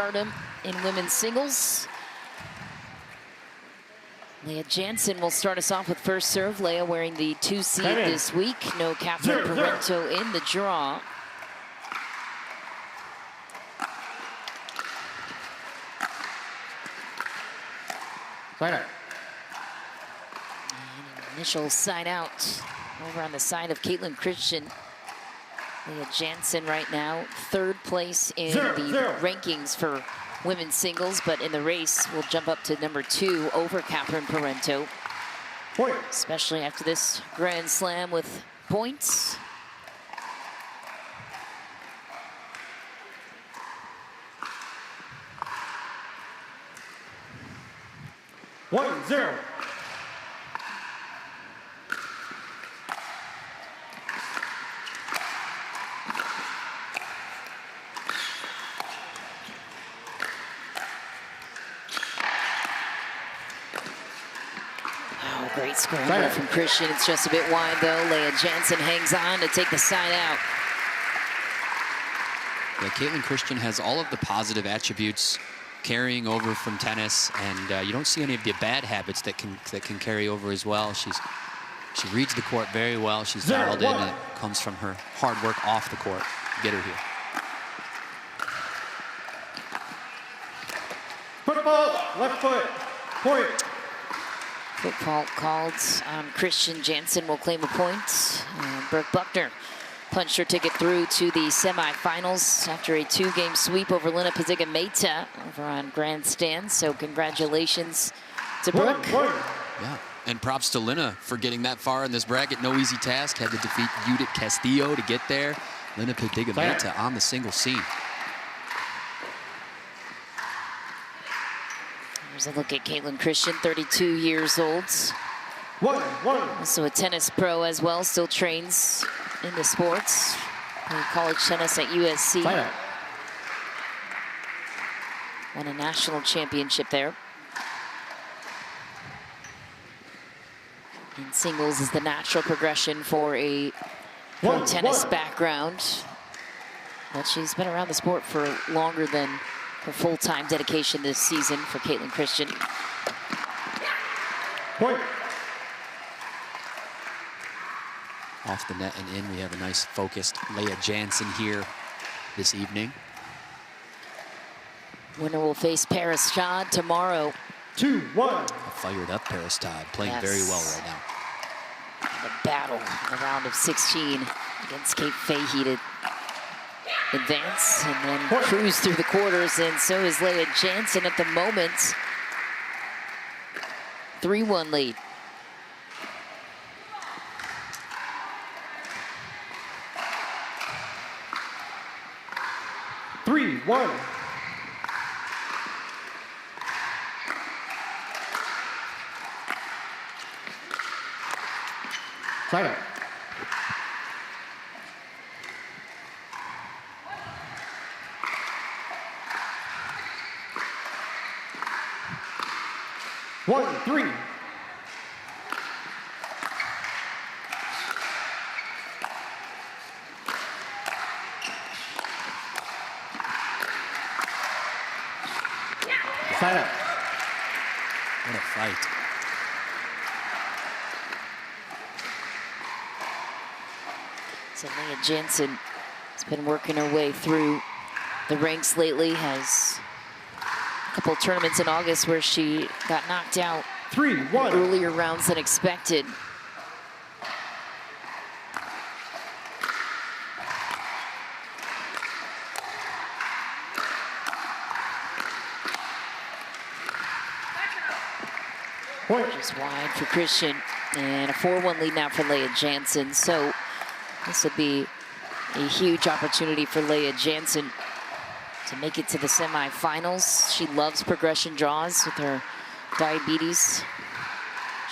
stardom in women's singles. Lea Jansen will start us off with first serve. Lea wearing the 2 seed this week. No Kaitlyn Parento in the draw. Initial side out over on the side of Kaitlyn Christian. Lea Jansen right now, 3rd place in the rankings for women's singles, but in the race will jump up to number 2 over Kaitlyn Parento. Especially after this Grand Slam with points. One, zero. Great scramble from Christian. It's just a bit wide, though. Lea Jansen hangs on to take the side out. Yeah, Kaitlyn Christian has all of the positive attributes carrying over from tennis, and you don't see any of the bad habits that can carry over as well. She reads the court very well. She's dialed in, and it comes from her hard work off the court to get her here. Football, left foot, point. Football called on Christian. Jansen will claim a point. Brooke Buckner punched her ticket through to the semifinals after a 2-game sweep over Lena Paziga-Mehta over on grandstand. So congratulations to Brooke. Yeah, and props to Lena for getting that far in this bracket. No easy task. Had to defeat Judith Castillo to get there. Lena Paziga-Mehta on the single scene. Here's a look at Kaitlyn Christian, 32 years old. Also a tennis pro as well, still trains in the sports. Played college tennis at USC. Won a national championship there. And singles is the natural progression for a pro tennis background. But she's been around the sport for longer than her full-time dedication this season for Kaitlyn Christian. Point. Off the net and in, we have a nice focused Lea Jansen here this evening. Winner will face Paris Todd tomorrow. 2-1. A fired up Paris Todd, playing very well right now. The battle in the round of 16 against Kate Fahey to advance and then cruise through the quarters, and so is Lea Jansen at the moment. 3-1 lead. Side out. One, three. Side out. What a fight. So Lea Jansen has been working her way through the ranks lately, has a couple of tournaments in August where she got knocked out 3-1. earlier rounds than expected. Point. Just wide for Christian, and a 4-1 lead now for Lea Jansen. So this would be a huge opportunity for Lea Jansen to make it to the semifinals. She loves progression draws with her diabetes.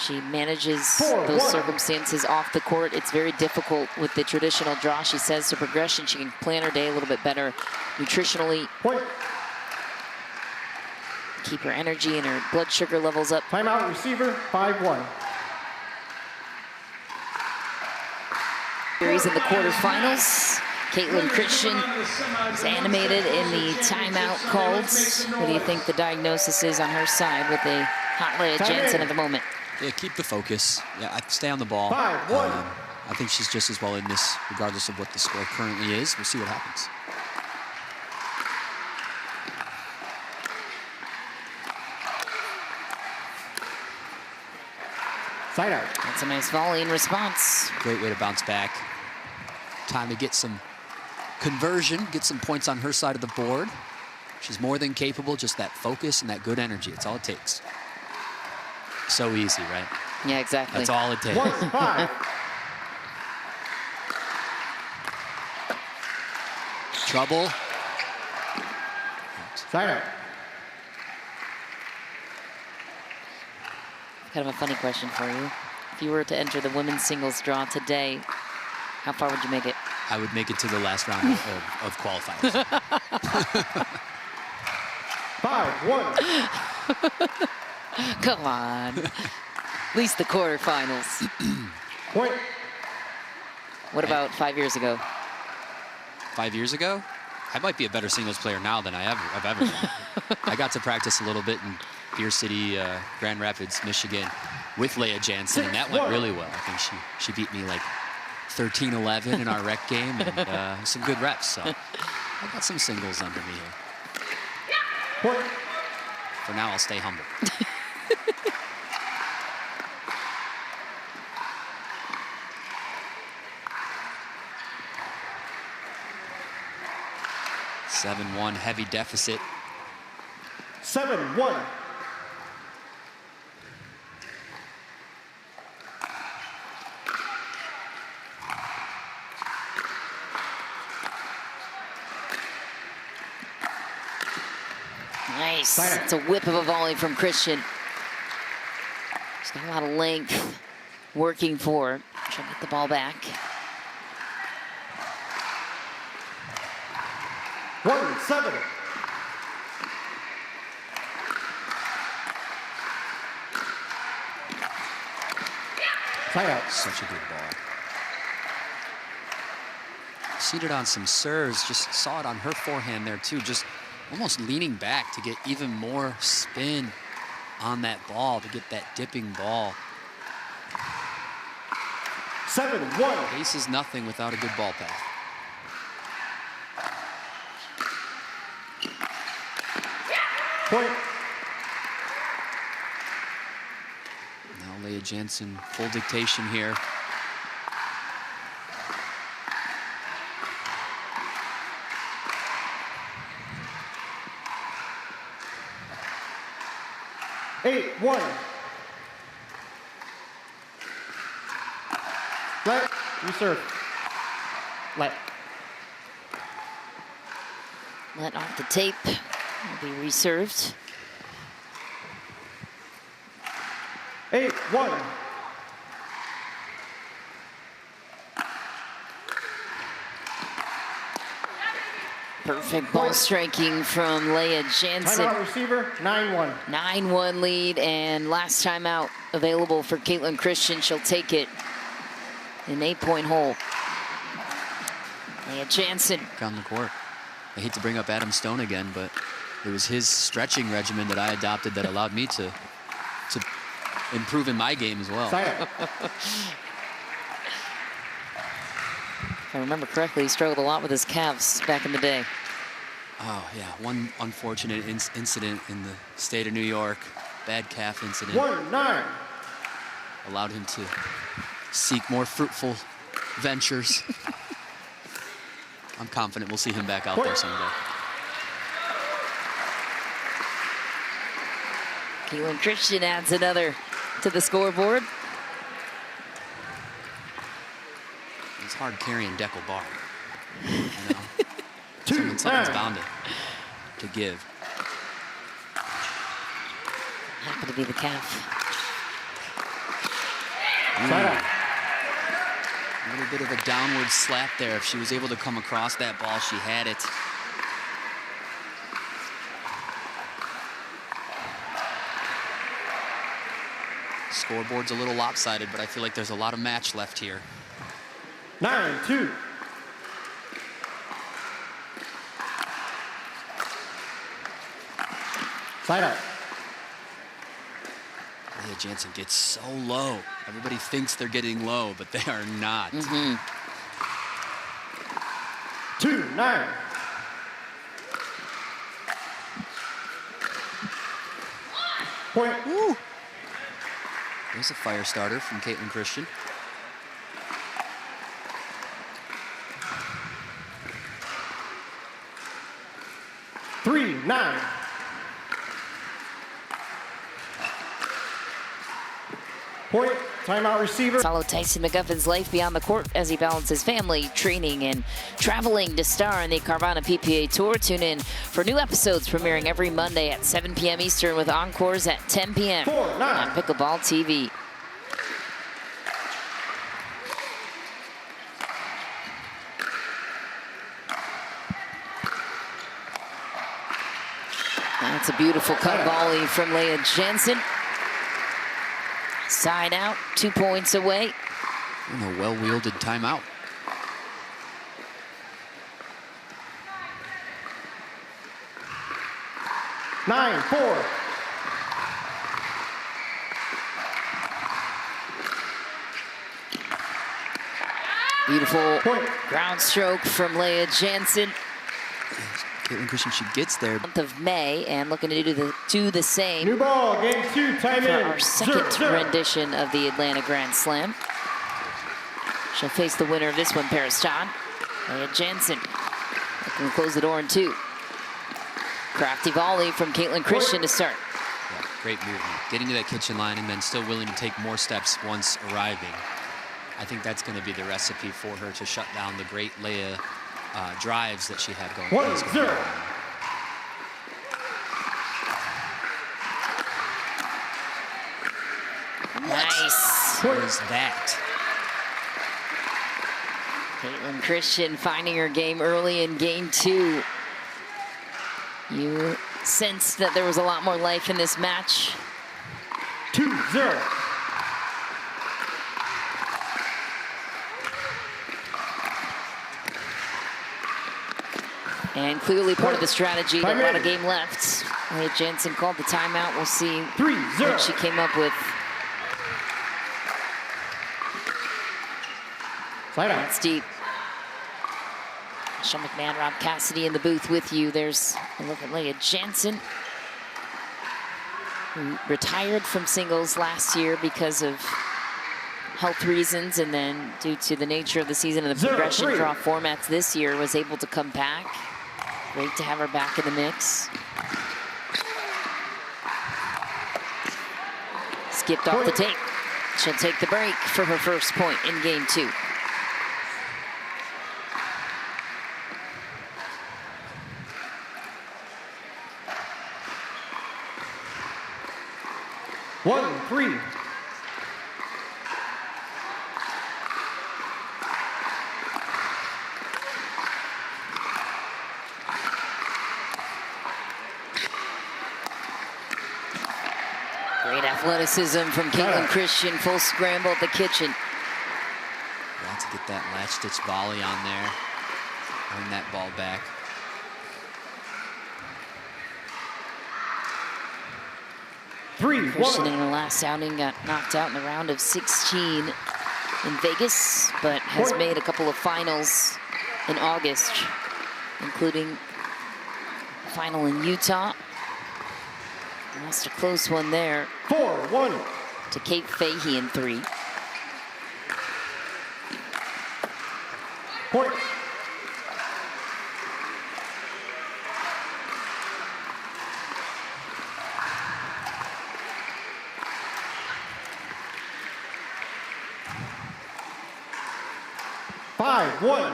She manages those circumstances off the court. It's very difficult with the traditional draw. She says to progression, she can plan her day a little bit better nutritionally. Point. Keep her energy and her blood sugar levels up. Timeout, receiver, 5-1. Series in the quarterfinals. Kaitlyn Christian is animated in the timeout calls. What do you think the diagnosis is on her side with a hot Lea Jansen at the moment? Yeah, keep the focus. Yeah, stay on the ball. 5-1. I think she's just as well in this, regardless of what the score currently is. We'll see what happens. Side out. That's a nice volley in response. Great way to bounce back. Time to get some conversion, get some points on her side of the board. She's more than capable, just that focus and that good energy. It's all it takes. So easy, right? Yeah, exactly. That's all it takes. 1-5. Trouble. Side out. Kind of a funny question for you. If you were to enter the women's singles draw today, how far would you make it? I would make it to the last round of qualifiers. 5-1. Come on. At least the quarterfinals. Point. What about 5 years ago? 5 years ago, I might be a better singles player now than I've ever been. I got to practice a little bit in Beer City, Grand Rapids, Michigan, with Lea Jansen, and that went really well. I think she beat me like 13-11 in our rec game, and some good reps. So I got some singles under me here. Point. For now, I'll stay humble. (7-1) heavy deficit. 7-1. Nice. It's a whip of a volley from Christian. She's got a lot of length working for her. She'll get the ball back. 1-7. Side out. Such a good ball. Seated on some serves, just saw it on her forehand there too, just almost leaning back to get even more spin on that ball, to get that dipping ball. 7-1. Pace is nothing without a good ball path. Point. Now Lea Jansen, full dictation here. Eight, 1. Let. You serve. Let. Let off the tape. Will be reserved. 8-1. Perfect ball striking from Lea Jansen. Timeout receiver, 9-1. 9-1 lead, and last timeout available for Kaitlyn Christian. She'll take it. An 8-point hole. Lea Jansen. On the court. I hate to bring up Adam Stone again, but it was his stretching regimen that I adopted that allowed me to improve in my game as well. If I remember correctly, he struggled a lot with his calves back in the day. Oh, yeah. One unfortunate incident in the state of New York. Bad calf incident. 1-9. Allowed him to seek more fruitful ventures. I'm confident we'll see him back out there someday. Kaitlyn Christian adds another to the scoreboard. It's hard carrying Deckle bar. You know? Something's bound to give. Happened to be the calf. A little bit of a downward slap there. If she was able to come across that ball, she had it. Scoreboard's a little lopsided, but I feel like there's a lot of match left here. 9-2. Side out. Lea Jansen gets so low. Everybody thinks they're getting low, but they are not. 2-9. Point. Woo. There's a fire starter from Kaitlyn Christian. Three, 9. Point. Timeout receiver. Follow Tyson McGuffin's life beyond the court as he balances family, training, and traveling to star in the Carvana PPA Tour. Tune in for new episodes premiering every Monday at 7 p.m. Eastern with encores at 10 p.m. 4-9. on Pickleball TV. That's a beautiful cut volley from Lea Jansen. Side out, 2 points away. And a well-wielded timeout. Nine, 4. Beautiful Point. ground stroke from Lea Jansen. Kaitlyn Christian, she gets there. Month of May, and looking to do the same New ball, game 2, time for in. our second 0-0. rendition of the Atlanta Grand Slam. She'll face the winner of this one, Paris John. Lea Jansen looking to close the door in 2. Crafty volley from Kaitlyn Christian to start. Yeah, great movement. Getting to that kitchen line and then still willing to take more steps once arriving. I think that's going to be the recipe for her to shut down the great Lea drives that she had going. 1-0. Nice. What is that? Kaitlyn Christian finding her game early in game 2. You sensed that there was a lot more life in this match. 2-0. And clearly part of the strategy, a Time lot in. of game left. Lea Jansen called the timeout. We'll see 3-0. what she came up with. Side out. That's deep. Sean McMahon, Rob Cassidy in the booth with you. There's a look at Lea Jansen, who retired from singles last year because of health reasons, and then due to the nature of the season and the 0-3. progression draw formats this year, was able to come back. Great to have her back in the mix. Skipped off the tape. She'll take the break for her first point in game 2. One, 3. Great athleticism from Kaitlyn Christian, full scramble at the kitchen. Got to get that latch stitch volley on there. Earn that ball back. Christian in her last outing got knocked out in the round of 16 in Vegas, but has made a couple of finals in August, including a final in Utah. Lost a close one there 4-1. to Kate Fahey in 3. Point. Five, 1.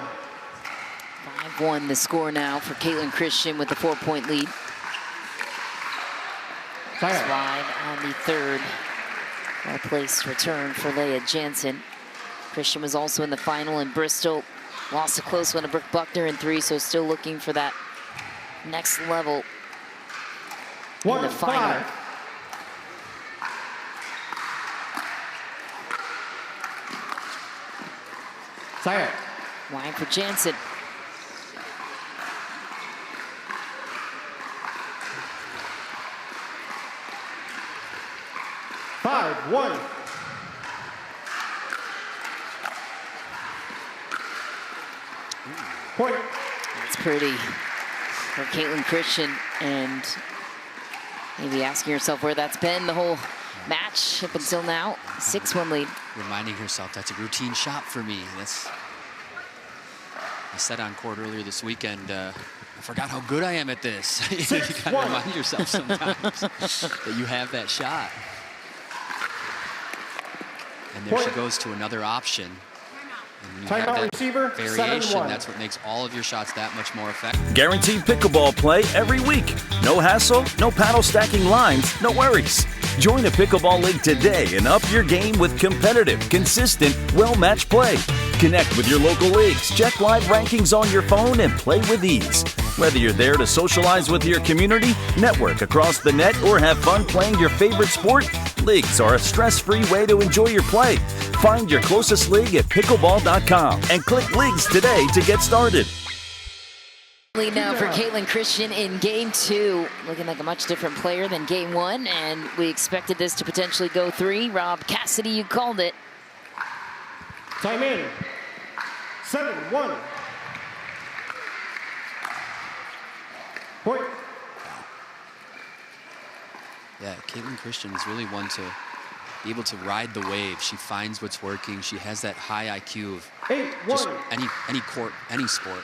5-1 the score now for Kaitlyn Christian with the 4-point lead. Side out. Slide on the third. Well-placed return for Lea Jansen. Christian was also in the final in Bristol. Lost a close one to Brooke Buckner in 3, so still looking for that next level in the final. 1-5. Side out. Line for Jansen. 5-1. Point. It's pretty for Kaitlyn Christian, and maybe asking yourself where that's been the whole match up until now. 6-1 lead. Reminding herself that's a routine shot for me. I said on court earlier this weekend, I forgot how good I am at this. You gotta remind yourself sometimes that you have that shot. And there she goes to another option. And when you have that receiver, variation, 7-1. that's what makes all of your shots that much more effective. Guaranteed pickleball play every week. No hassle, no paddle stacking lines, no worries. Join a pickleball league today and up your game with competitive, consistent, well-matched play. Connect with your local leagues, check live rankings on your phone, and play with ease. Whether you're there to socialize with your community, network across the net, or have fun playing your favorite sport, leagues are a stress-free way to enjoy your play. Find your closest league at pickleball.com and click leagues today to get started. Lead now for Kaitlyn Christian in game 2. Looking like a much different player than game 1, and we expected this to potentially go 3. Rob Cassidy, you called it. Time in. 7-1. Point. Yeah, Kaitlyn Christian is really one to be able to ride the wave. She finds what's working. She has that high IQ of just 8-1. any court, any sport.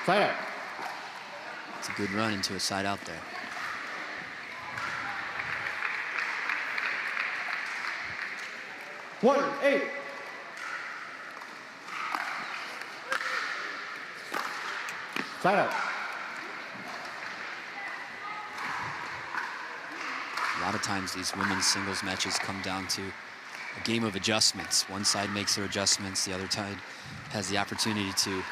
Side out. It's a good run into a side out there. One, 8. Side out. A lot of times these women's singles matches come down to a game of adjustments. One side makes their adjustments, the other side has the opportunity to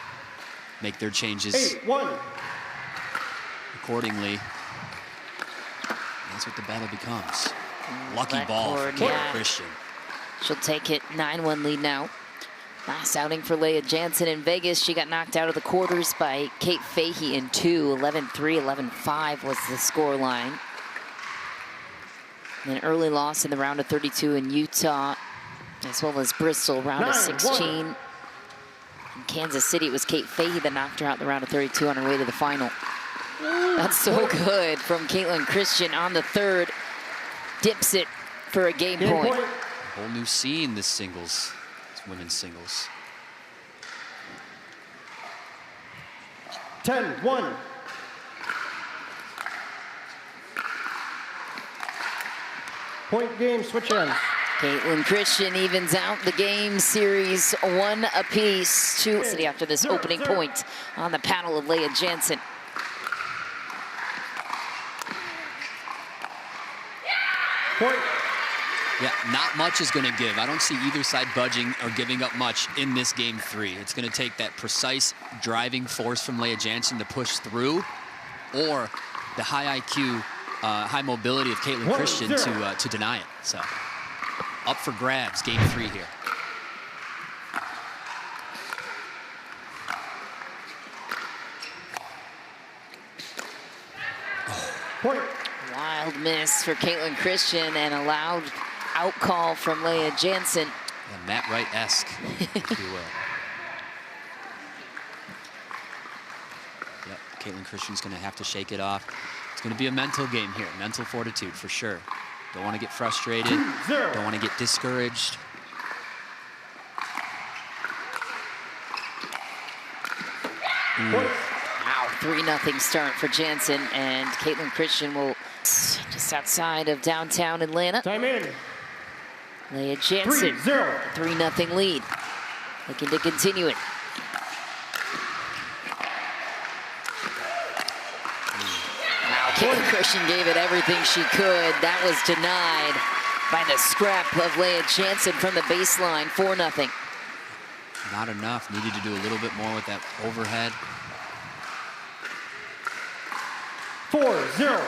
make their changes 8-1. accordingly. That's what the battle becomes. Lucky Left ball for board, Kaitlyn yeah. Christian. She'll take it. 9-1 lead now. Last outing for Lea Jansen in Vegas. She got knocked out of the quarters by Kate Fahey in 2. 11-3, 11-5 was the score line. And an early loss in the round of 32 in Utah, as well as Bristol, round of 16. In Kansas City, it was Kate Fahey that knocked her out in the round of 32 on her way to the final. That's so good from Kaitlyn Christian on the third. Dips it for a game point. A whole new scene, this singles, this women's singles. 10-1. Point game, switch ends. Kaitlyn Christian evens out the game series 1 apiece. 2 city after this opening point on the paddle of Lea Jansen. Point. Yeah, not much is going to give. I don't see either side budging or giving up much in this game 3. It's going to take that precise driving force from Lea Jansen to push through, or the high IQ, high mobility of Kaitlyn Christian to deny it. So up for grabs, game 3 here. Point. Wild miss for Kaitlyn Christian and a loud out call from Lea Jansen. Yeah, Matt Wright-esque, if you will. Yep, Kaitlyn Christian's going to have to shake it off. It's going to be a mental game here, mental fortitude for sure. Don't want to get frustrated, don't want to get discouraged. Wow, 3-0 start for Jansen, and Kaitlyn Christian will just outside of downtown Atlanta. Time in. Lea Jansen, 3-0. 3-0 lead, looking to continue it. Wow, Kaitlyn Christian gave it everything she could. That was denied by the scrap of Lea Jansen from the baseline, 4-0. Not enough, needed to do a little bit more with that overhead. 4-0.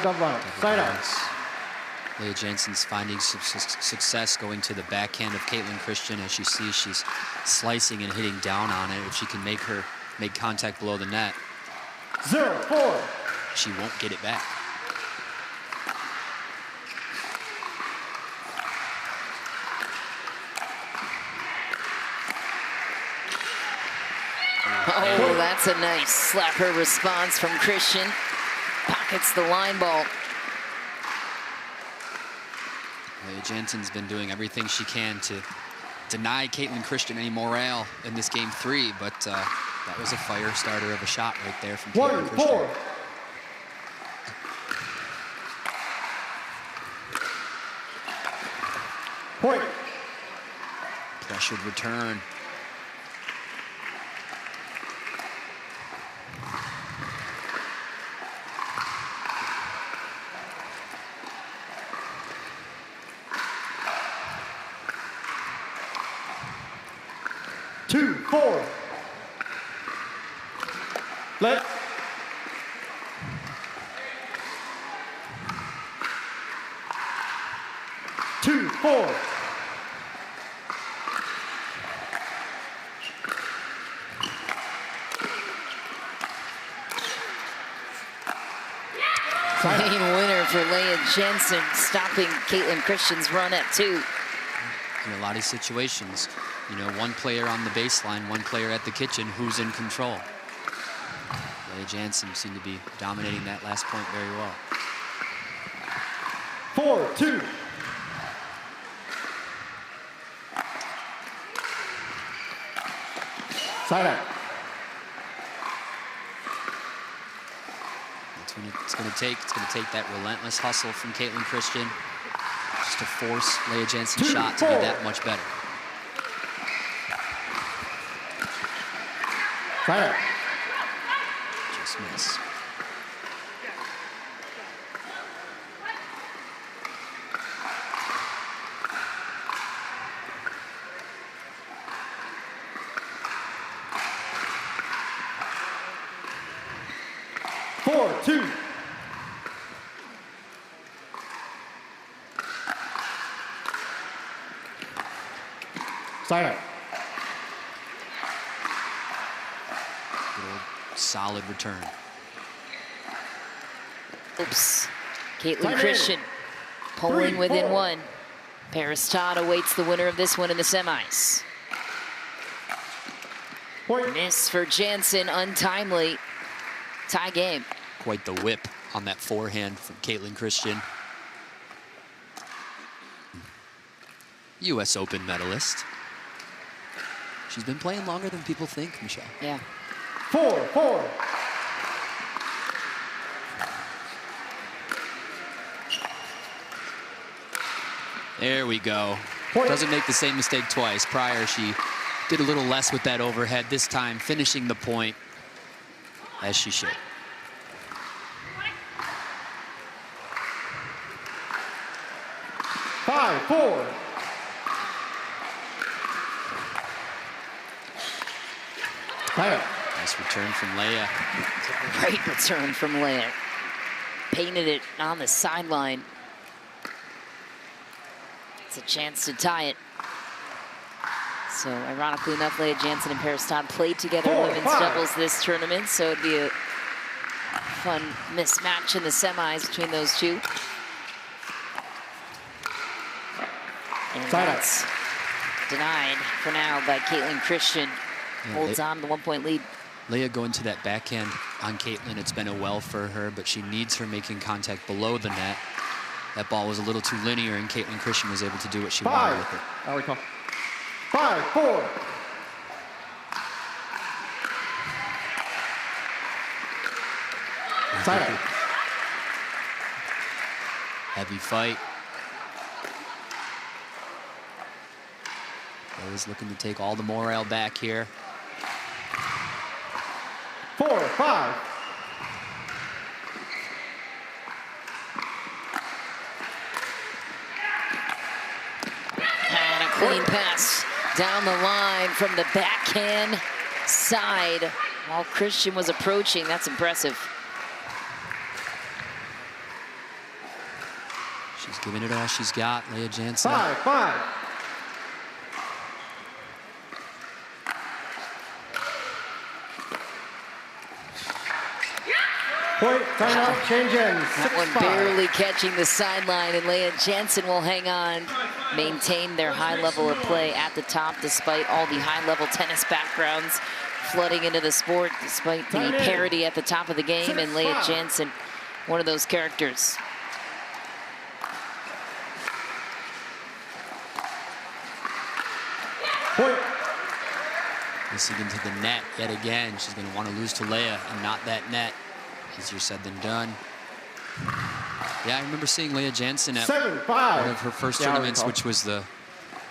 Double line. Side out. Lea Jansen's finding some success going to the backhand of Kaitlyn Christian. As you see, she's slicing and hitting down on it. If she can make contact below the net, 0-4. she won't get it back. Oh, that's a nice slapper response from Christian. Pockets the line ball. Lea Jansen's been doing everything she can to deny Kaitlyn Christian any morale in this game 3, but that was a fire starter of a shot right there from Kaitlyn Christian. 1-4. Point. Pressured return. Two, 4. Let. Two, 4. Clean winner for Lea Jansen, stopping Kaitlyn Christian's run at 2. In a lot of situations, you know, one player on the baseline, one player at the kitchen, who's in control? Lea Jansen seemed to be dominating that last point very well. 4-2. Side out. That's what it's going to take. It's going to take that relentless hustle from Kaitlyn Christian just to force Lea Jansen's shot to be that much better. Side out. Just miss. Four, 2. Side out. Good old solid return. Oops. Kaitlyn Time in. Christian pulling 3, within 4. 1. Paris Todd awaits the winner of this one in the semis. Point. Miss for Jansen, untimely. Tie game. Quite the whip on that forehand from Kaitlyn Christian. U.S. Open medalist. She's been playing longer than people think, Michelle. Yeah. 4-4. There we go. Point. Doesn't make the same mistake twice. Prior, she did a little less with that overhead. This time, finishing the point as she should. Five, 4. Side out. Nice return from Lea. Great return from Lea. Painted it on the sideline. It's a chance to tie it. So ironically enough, Lea Jansen and Paris Todd played together in 4, women's 5. doubles this tournament, so it'd be a fun mismatch in the semis between those two. And Side out. that's denied for now by Kaitlyn Christian. Yeah, Holds on to the 1-point lead. Lea going to that backhand on Kaitlyn. It's been a well for her, but she needs her making contact below the net. That ball was a little too linear, and Kaitlyn Christian was able to do what she wanted 5. with it. I recall. 5, 4. Side out. Heavy fight. Lea's looking to take all the morale back here. 4, 5. And a clean pass down the line from the backhand side while Christian was approaching. That's impressive. She's Giving it all she's got, Lea Jansen. 5-5. Point, timeout, change ends. That one 6-5. barely catching the sideline, and Lea Jansen will hang on, maintain their high level of play at the top despite all the high-level tennis backgrounds flooding into the sport, despite the parity at the top of the game, and Lea Jansen, one of those characters. Point. Missing into the net yet again. She's going to want to lose to Lea and not that net. Easier said than done. Yeah, I remember seeing Lea Jansen at 7-5. one of her first tournaments, which was the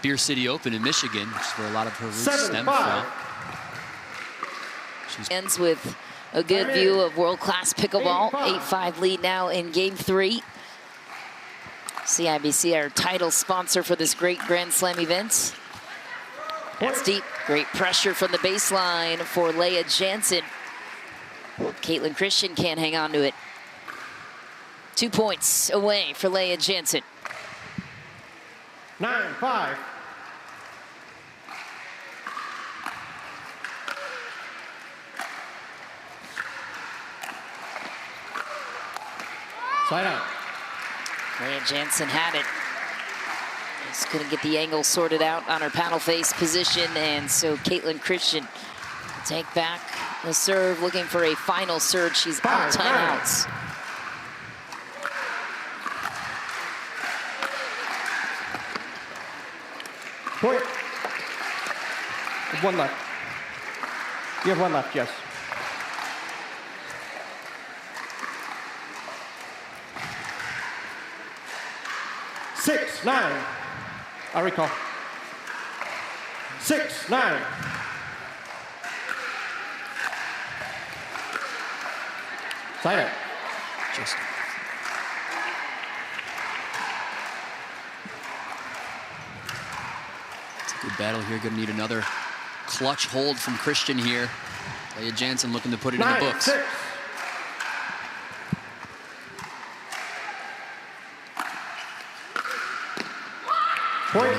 Beer City Open in Michigan, which is where a lot of her roots stem from. She's Ends with a good view of world-class pickleball. 8-5 lead now in game 3. CIBC, our title sponsor for this great Grand Slam event. That's deep. Great pressure from the baseline for Lea Jansen. Kaitlyn Christian can't hang on to it. 2 points away for Lea Jansen. 9-5. Side out. Lea Jansen had it. Just couldn't get the angle sorted out on her paddle face position, and so Kaitlyn Christian will take back the serve, looking for a final surge. She's out of timeouts. Point. One left. You have one left, yes. Six, 9. I recall. 6-9. Side out. just it's a good battle here. Going to need another clutch hold from Christian here. Lea Jansen looking to put it in the books. 9-6. Point.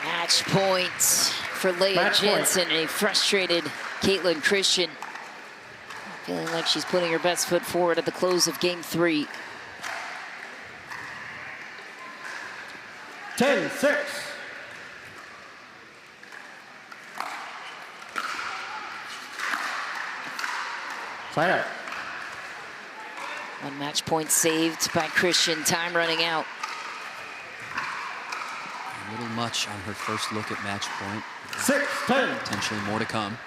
Match point for Lea Jansen. A frustrated Kaitlyn Christian, feeling like she's putting her best foot forward at the close of game 3. 10-6. Side out. One match point saved by Christian. Time running out. A little much on her first look at match point. 6-10. Potentially more to come.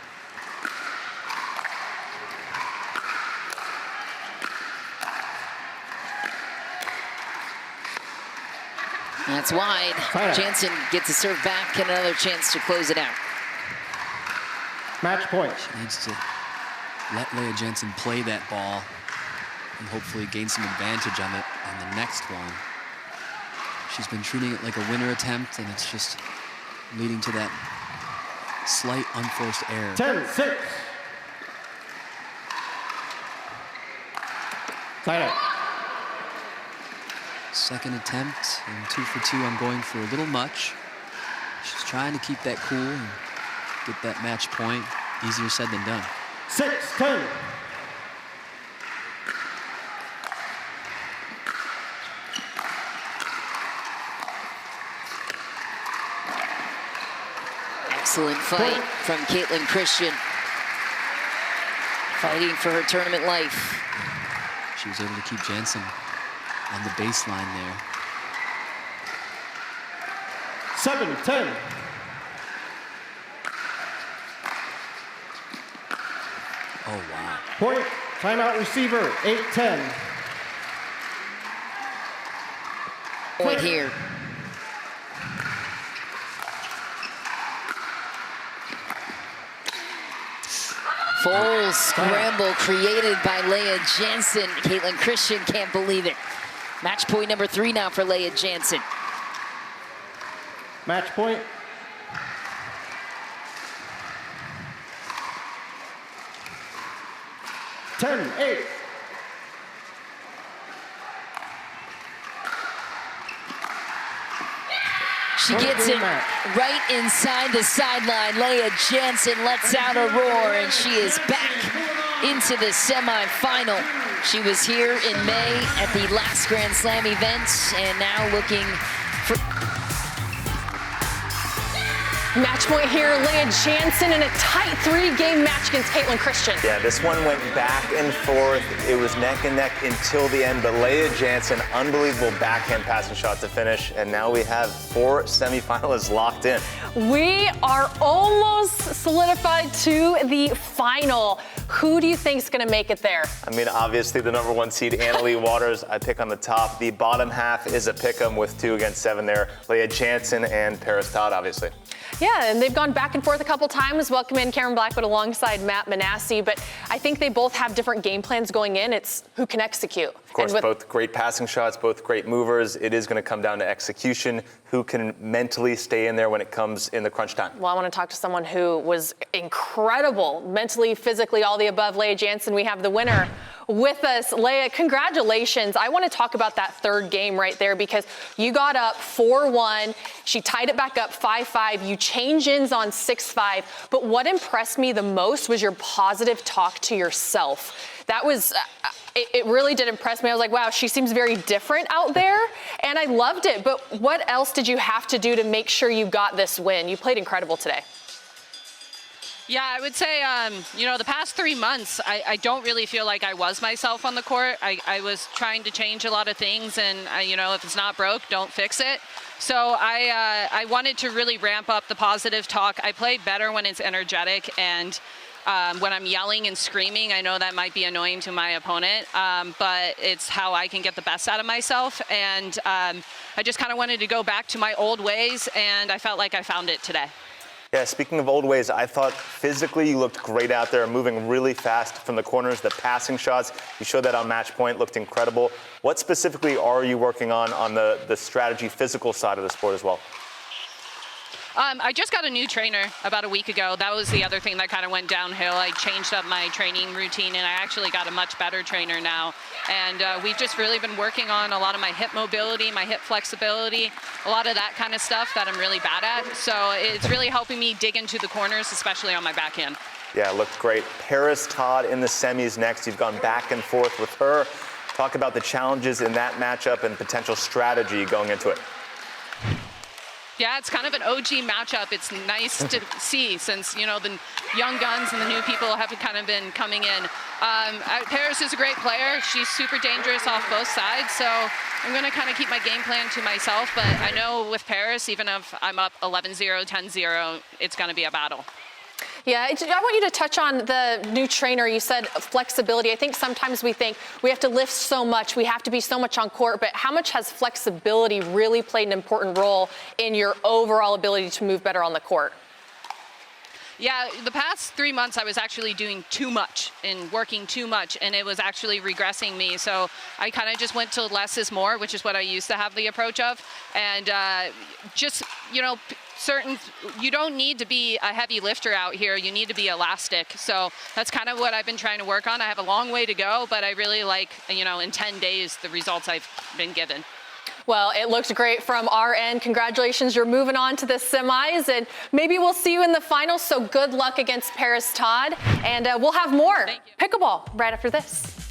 That's wide. Jansen gets a serve back and another chance to close it out. Match point. She needs to let Lea Jansen play that ball and hopefully gain some advantage on it on the next one. She's been treating it like a winner attempt, and it's just leading to that slight unforced error. 10-6. Side out. Second attempt and 2 for 2 on going for a little much. She's trying to keep that cool and get that match point. Easier said than done. 6-10. Excellent fight from Kaitlyn Christian. Fighting for her tournament life. She was able to keep Jansen on the baseline there. 7-10. Oh, wow. Point. Timeout receiver. 8-10. Point here. Full scramble created by Lea Jansen. Kaitlyn Christian can't believe it. Match point number 3 now for Lea Jansen. Match point. Ten, 8. She gets it right inside the sideline. Lea Jansen lets out a roar, and she is back into the semifinal. She was here in May at the last Grand Slam event, and now looking for... Match point here, Lea Jansen in a tight 3-game match against Kaitlyn Christian. Yeah, this one went back and forth. It was neck and neck until the end, but Lea Jansen, unbelievable backhand passing shot to finish, and now we have 4 semifinalists locked in. We are almost solidified to the final. Who do you think is going to make it there? I mean, obviously the #1 seed, Annalie Waters, I pick on the top. The bottom half is a pick-em with 2 against 7 there. Lea Jansen and Paris Todd, obviously. Yeah, and they've gone back and forth a couple times. Welcome in Cameron Blackwood alongside Matt Manassi, but I think they both have different game plans going in. It's who can execute. Of course, both great passing shots, both great movers. It is going to come down to execution, who can mentally stay in there when it comes in the crunch time. Well, I want to talk to someone who was incredible, mentally, physically, all the above. Lea Jansen, we have the winner with us. Lea, congratulations. I want to talk about that 3rd game right there because you got up 4-1. She tied it back up 5-5. You change ins on 6-5. But what impressed me the most was your positive talk to yourself. That was, it really did impress me. I was like, wow, she seems very different out there. And I loved it. But what else did you have to do to make sure you got this win? You played incredible today. Yeah, I would say, the past 3 months, I don't really feel like I was myself on the court. I was trying to change a lot of things, and, if it's not broke, don't fix it. So I wanted to really ramp up the positive talk. I play better when it's energetic, and when I'm yelling and screaming, I know that might be annoying to my opponent, but it's how I can get the best out of myself. And I just kind of wanted to go back to my old ways, and I felt like I found it today. Yeah, speaking of old ways, I thought physically you looked great out there, moving really fast from the corners, the passing shots. You showed that on match point, looked incredible. What specifically are you working on the strategy, physical side of the sport as well? I just got a new trainer about a week ago. That was the other thing that kind of went downhill. I changed up my training routine, and I actually got a much better trainer now. And we've just really been working on a lot of my hip mobility, my hip flexibility, a lot of that kind of stuff that I'm really bad at. So it's really helping me dig into the corners, especially on my backhand. Yeah, it looked great. Paris Todd in the semis next. You've gone back and forth with her. Talk about the challenges in that matchup and potential strategy going into it. Yeah, it's kind of an OG matchup. It's nice to see since, the young guns and the new people have kind of been coming in. Paris is a great player. She's super dangerous off both sides, so I'm going to kind of keep my game plan to myself. But I know with Paris, even if I'm up 11-0, 10-0, it's going to be a battle. Yeah, I want you to touch on the new trainer. You said flexibility. I think sometimes we think we have to lift so much, we have to be so much on court, but how much has flexibility really played an important role in your overall ability to move better on the court? Yeah, the past 3 months I was actually doing too much and working too much, and it was actually regressing me. So I kind of just went to less is more, which is what I used to have the approach of. And you don't need to be a heavy lifter out here. You need to be elastic. So that's kind of what I've been trying to work on. I have a long way to go, but I really like, in 10 days, the results I've been given. Well, it looks great from our end. Congratulations, you're moving on to the semis, and maybe we'll see you in the finals, so good luck against Paris Todd, and we'll have more Pickleball right after this.